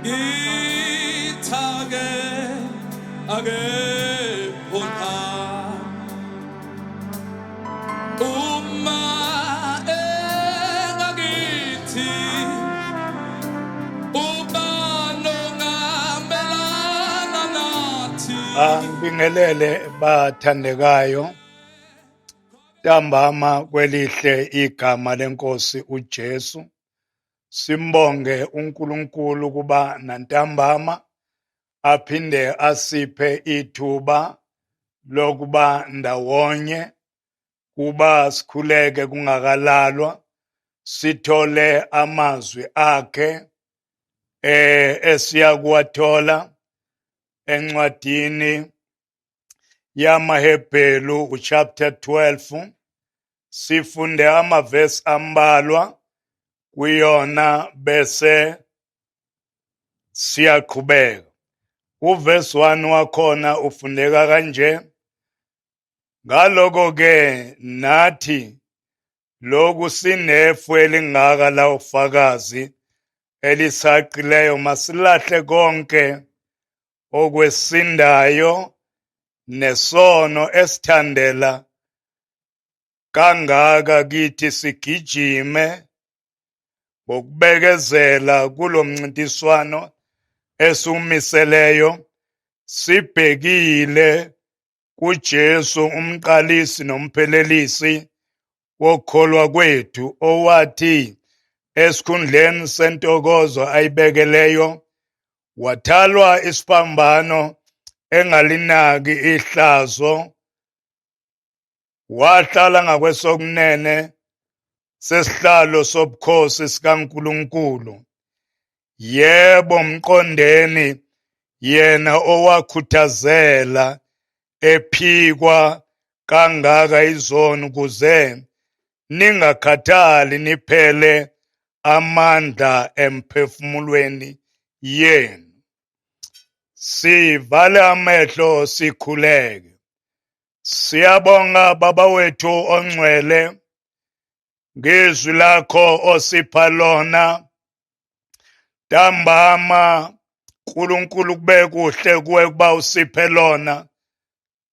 ithake ake phupha uma engakithi uba nongamelana nathi. Ngibingelele bathandekayo, ntambama kwelihle igama lenkosi uJesu. Simbonge uNkulunkulu kuba nantambama aphinde asiphe ithuba lokuba ndawonye, kuba sikhuleke kungakalalwa, sithole amazwi akhe esiyakuwathola encwadini yamaHebheru chapter 12. Sifunde amavesi ambalwa kuyona bese siyaqhubeka. Uvesi 1 wakhona ufundeka kanje: ngaloko ke nathi loku sinefu elingaka la ufakazi elisaqileyo, masilahle konke okwesindayo nesono esithandela kangaka, kithi sigijime ngokubekezela kulo mncintiswano esiumiseleyo, sibhekile kuJesu umqalisi nomphelelisi wokukholwa kwethu, owathi esikhundleni sentokozo ayibekeleyo wathalwa isiphambano engalinaki ihlazo, wahlala ngakwesokunene sesihlalo sobukhosi sikaNkulunkulu. Yebo, mqondeni yena owakhuthazela ephikwa kangaka izono, kuze ningakhathali niphele amandla emphefumulweni yenu. Sivale amehlo sikhuleke. Siyabonga Baba wethu ongcwele ngezwi lakho osipha lona ntambama. Nkulunkulu, kube kuhle kuwe kuba usiphe lona.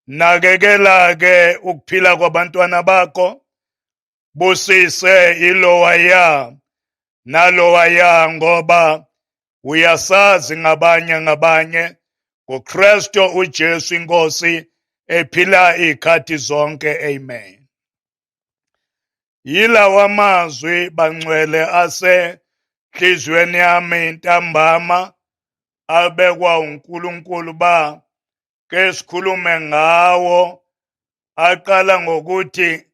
Nakekela ke ukuphila kwabantwana bakho, busise ilowaya nalowaya, ngoba uyasazi ngabanye ngoKristu uJesu inkosi ephila ikhathi zonke. Amen. Yilawa amazwi bangcwele asenhliziyweni yami ntambama, abekwa uNkulunkulu ba ke sikhulume ngawo. Aqala ngokuthi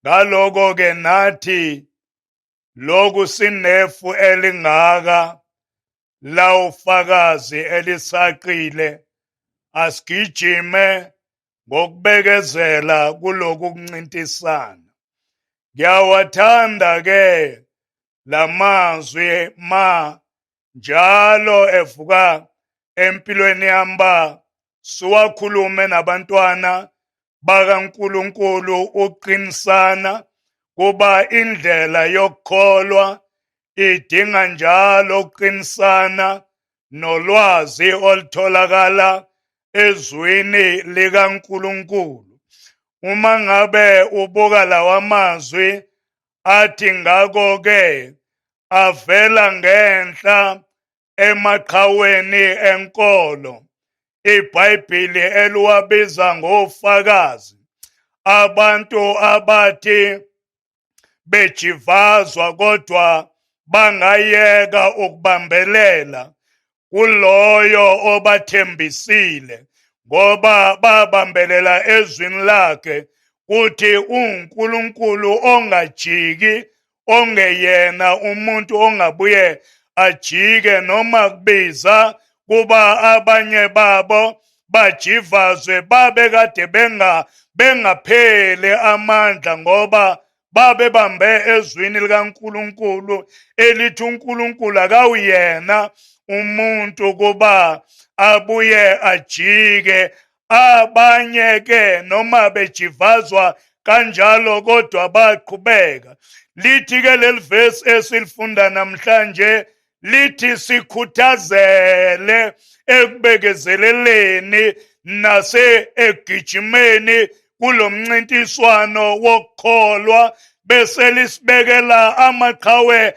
ngaloko ke nathi loku sinefu elingaka la ufakazi elisaqile, asigijime ngokubekezela kuloku kuncintisana. Ngiyawathanda ke lamazwi njalo evuka empilweni yami, siwakhulume nabantwana bakaNkulunkulu uqinisana, kuba indlela yokukholwa idinga njalo uqinisana nolwazi olutholakala ezwini likaNkulunkulu. Uma ngabe ubuka lawa mazwi athi ngako ke avela ngenhla emaqhaweni enkolo, iBhayibheli eliwabiza ngofakazi, abantu abathi bejivazwa kodwa bangayeka ukubambelela kuloyo obathembisile, ngoba babambelela ezwini lakhe, kuthi uNkulunkulu ongajiki, ongeyena umuntu ongabuye ajike, noma kubiza kuba abanye babo bajivazwe babe kade bengaphele amandla, ngoba babebambe ezwini likaNkulunkulu elithi uNkulunkulu akawuyena umuntu kuba abuye ajike. Abanye ke noma bejivazwa kanjalo kodwa baqhubeka. Lithi ke leli vesi esilifunda namhlanje lithi sikhuthazele ekubekezeleleni egijimeni kulo mncintiswano wokukholwa, bese lisibekela amaqhawe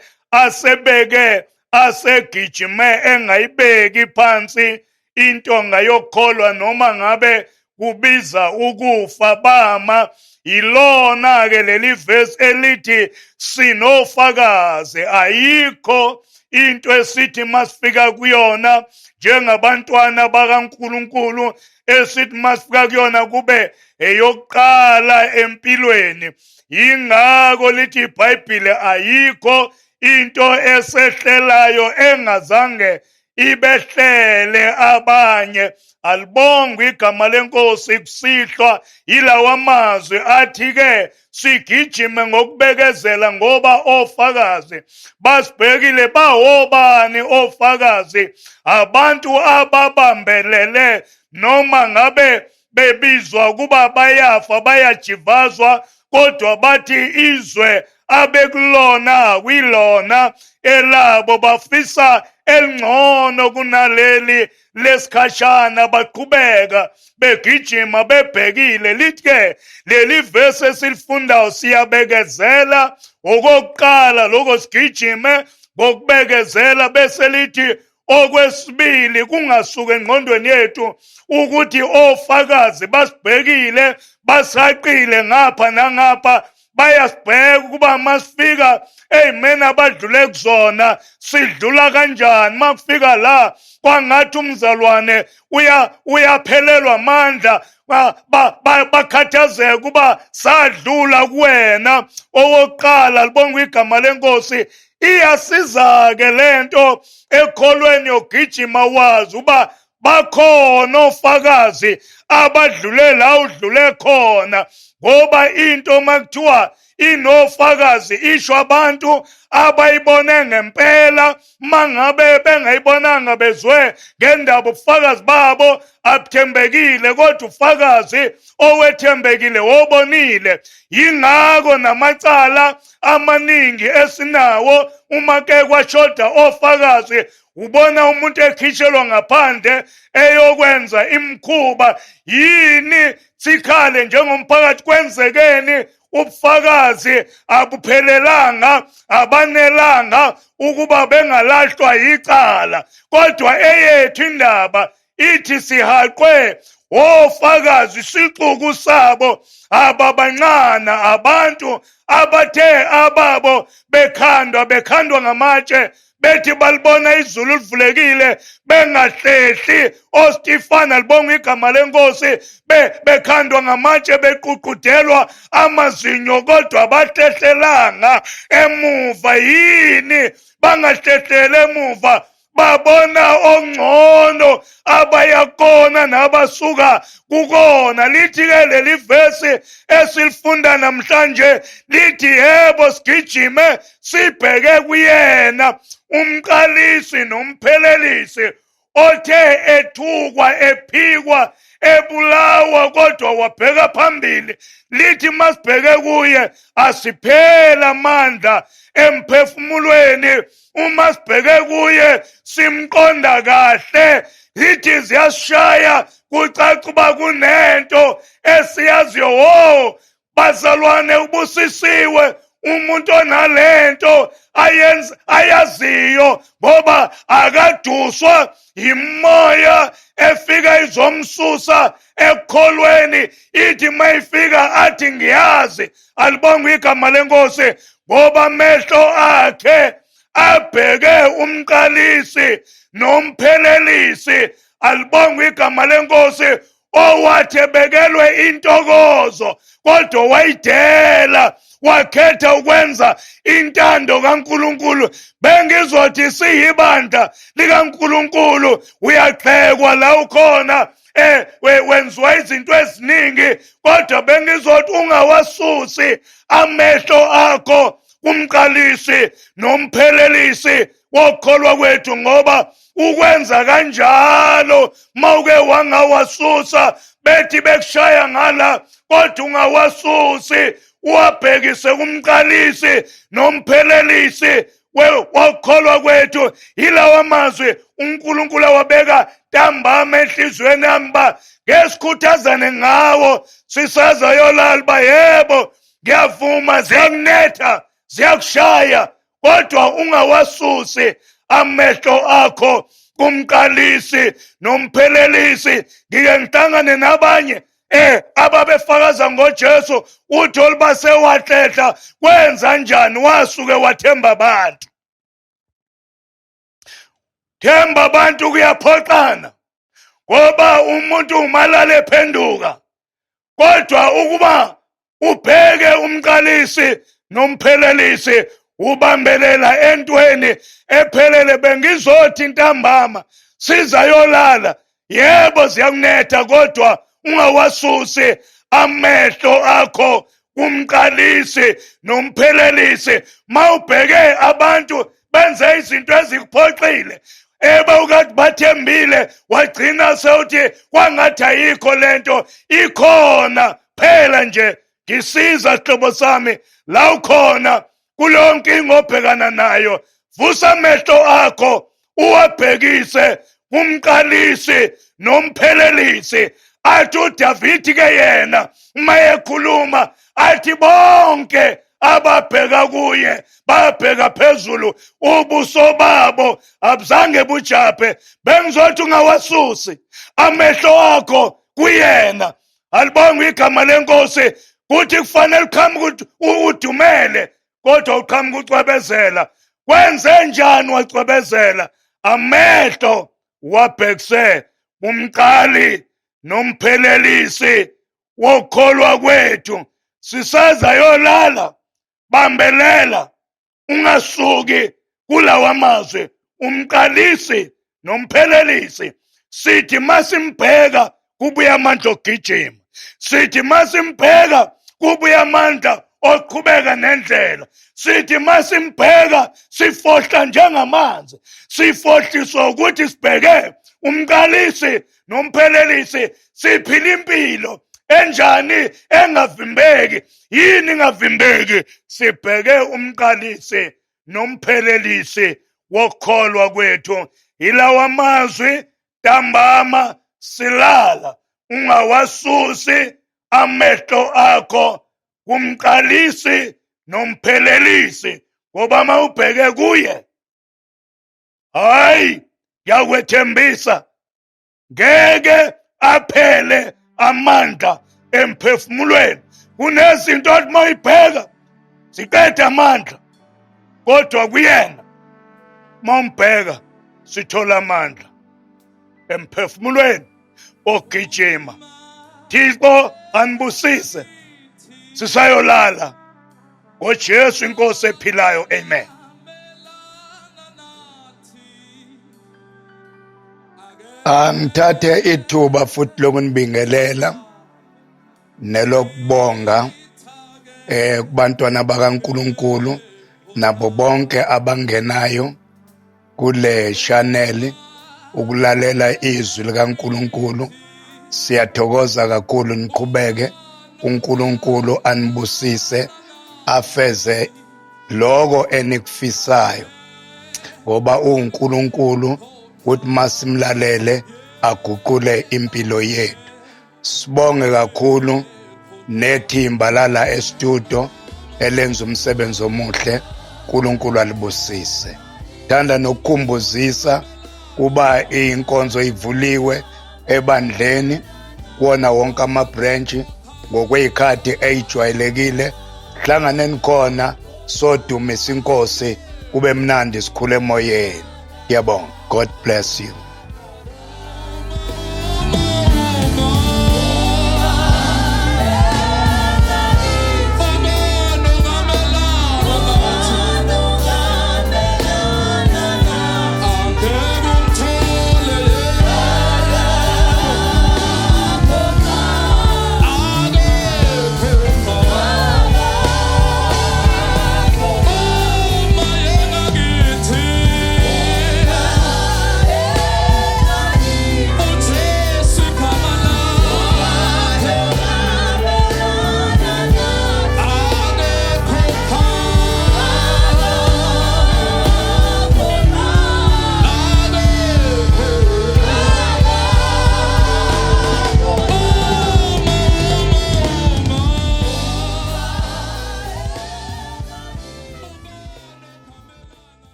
asegijime engayibeki phansi intonga yokukholwa noma ngabe kubiza ukufa bama. Ilona-ke leli verse elithi sinofakazi. Ayikho into esithi masifika kuyona njengabantwana bakaNkulunkulu esithi masifika kuyona kube eyokuqala empilweni. Yingakho lithi iBhayibhile ayikho into esehlelayo engazange ibehlele abanye. Alibongwe igama lenkosi kusihlwa yilawa mazwi athi-ke sigijime ngokubekezela ngoba ofakazi basibhekile. Bawobani ofakazi? Abantu ababambelele noma ngabe bebizwa ukuba bayafa bayajivazwa, kodwa bathi izwe abekulona kwilona elabo, bafisa elingcono kunaleli lesikhashana, baqhubeka begijima bebhekile. Lithi-ke leli verse esilifundayo siyabekezela okokuqala lokho, sigijime ngokubekezela, bese lithi okwesibili kungasuke engqondweni yethu ukuthi ofakazi basibhekile, basaqile ngapha nangapha, bayasibheka ukuba masifika ey'meni abadlule kuzona sidlula kanjani. Makufika la kwangathi umzalwane uyaphelelwa amandla, bakhathazeka ukuba sadlula kuwena. Owokuqala, libongwe igama lenkosi, iyasiza-ke lento ekholweni yogijima wazi uba bakhona ofakazi abadlule la udlule khona, ngoba into makuthiwa inofakazi isho abantu abayibone ngempela. Mangabe bengayibonanga bezwe ngendaba ubufakazi babo abuthembekile, kodwa ufakazi owethembekile wobonile. Yingakho namacala amaningi esinawo uma ke kwashoda ofakazi, ubona umuntu ekhishelwa ngaphandle eyokwenza imikhuba. Yini sikhale njengomphakathi? Kwenzekeni? Ubufakazi abuphelelanga, abanelanga ukuba bengalahlwa yicala, kodwa eyethu indaba ithi sihaqwe ofakazi isixuku sabo ababancana, abantu abathe ababo bekhandwa ngamatshe, bethi balibona izulu livulekile bengahlehli. oStifana, libonga igama lenkosi, bekhandwa ngamatshe beququdelwa amazinyo, kodwa bahlehlelanga emuva. Yini bangahlehlele emuva? Babona ongcono abayakona nabasuka kukona. Lithi-ke leli verse esilifunda namhlanje lithi yebo sigijime sibheke kuyena umqalisi nomphelelisi, othe ethukwa ephikwa ebulawa kodwa wabheka phambili. Lithi masibheke kuye asiphela amandla emphefumulweni. Uma sibheke kuye simqonda kahle. Lithi ziyashaya kucaca uba kunento esiyaziyo. Bazalwane, ubusisiwe umuntu onalento ayaziyo, ngoba akaduswa yimoya efika izomsusa ekukholweni. Ithi mayifika athi ngiyazi. Alibongwe igama lenkosi, ngoba amehlo akhe abheke umqalisi nomphelelisi. Alibongwe igama lenkosi, owathi ebekelwe intokozo kodwa wayidela, wakhetha ukwenza intando kaNkulunkulu. Bengizothi siyibandla likaNkulunkulu uyaqhekwa la ukhona, wenziwa izinto eziningi, kodwa bengizothi ungawasusi amehlo akho kumqalisi nomphelelisi wokholwa kwethu, ngoba ukwenza kanjalo mawuke wangawasusa bethi bekushaya ngala, kodwa ungawasusi uwabhekise kumqalisi nomphelelisi wokholwa kwethu yilawa mazwi uNkulunkulu awabeka ntambama enhliziyweni yami uba ngesikhuthazane ngawo sisazayolala uba yebo ngiyavuma ziyakunetha ziyakushaya kodwa ungawasusi amehlo akho kumqalisi nomphelelisi. Ngike ngihlangane nabanye ababefakaza ngoJesu uthi oluba sewatletha kwenza njani wasuke wathemba abantu. Themba abantu kuyaphoxana ngoba umuntu umalala ephenduka, kodwa ukuba ubheke umqalisi nomphelelisi ubambelela entweni ephelele. Bengizothi ntambama sizayolala yebo ziyakunetha kodwa ungawasusi amehlo akho kumqalisi nomphelelisi. Mawubheke abantu benze izinto ezikuphoxile ebawukathi bathembile wagcina sewuthi kwangathi ayikho lento, ikhona phela nje. Ngisiza sihlobo sami la ukhona kuleyo nkinga obhekana nayo, vusa amehlo akho uwabhekise kumqalisi nomphelelisi. Athi uDavidi ke yena uma ekhuluma athi bonke ababheka kuye babheka phezulu ubuso babo abuzange bujaphe. Bengizothi ungawasusi amehlo akho kuyena. Alibonga igama lenkosi kuthi kufanele uqhamuke ukuthi udumele kodwa uqhamuke ucwebezela. Kwenze njani wacwebezela? Amehlo wabhekise umqali nomphelelisi wokholwa kwethu. Sisazayolala, bambelela ungasuki kulawa mazwi umqalisi nomphelelisi. Sithi masimbheka kubuya amandla ogijima, sithi masimbheka kubuya amandla oqhubeka nendlela, sithi masimbheka sifohla njengamanzi. Sifohliswa ukuthi sibheke umqalisi nomphelelisi. Siphila impilo enjani engavimbeki? Yini ingavimbeki? Sibheke umqalisi nomphelelisi wokholwa kwethu. Ilawa mazwi ntambama silala, ungawasusi amehlo akho kumqalisi nomphelelisi, ngoba mawubheke kuye, hayi ngiyakwethembisa ngeke aphele amandla emphefumulweni. Kunezinto othi mawuyibheka ziqeda amandla, kodwa kuyena mawumbheka sithola amandla emphefumulweni ogijima. Thixo anibusise sisayolala ngoJesu inkosi ephilayo. Amen. Ngithathe ithuba futhi lokunibingelela nelokubonga kubantwana bakaNkulunkulu nabo bonke abangenayo kule channel ukulalela izwi likaNkulunkulu. Siyathokoza kakhulu, niqhubeke. uNkulunkulu anibusise afeze lokho enikufisayo, ngoba uNkulunkulu uthi masimlalele aguqule impilo yethu. Sibonge kakhulu nethimba lala estudio elenza umsebenzi omuhle. uNkulunkulu alibusise. Thanda nokukhumbuzisa kuba inkonzo ivuliwe ebandleni kuona wonke ama-branch ngokwezikhathi ejwayelekile. Hlanganeni khona sodumisa inkosi, kube mnandi sikhule emoyeni. Ngiyabonga. God bless you.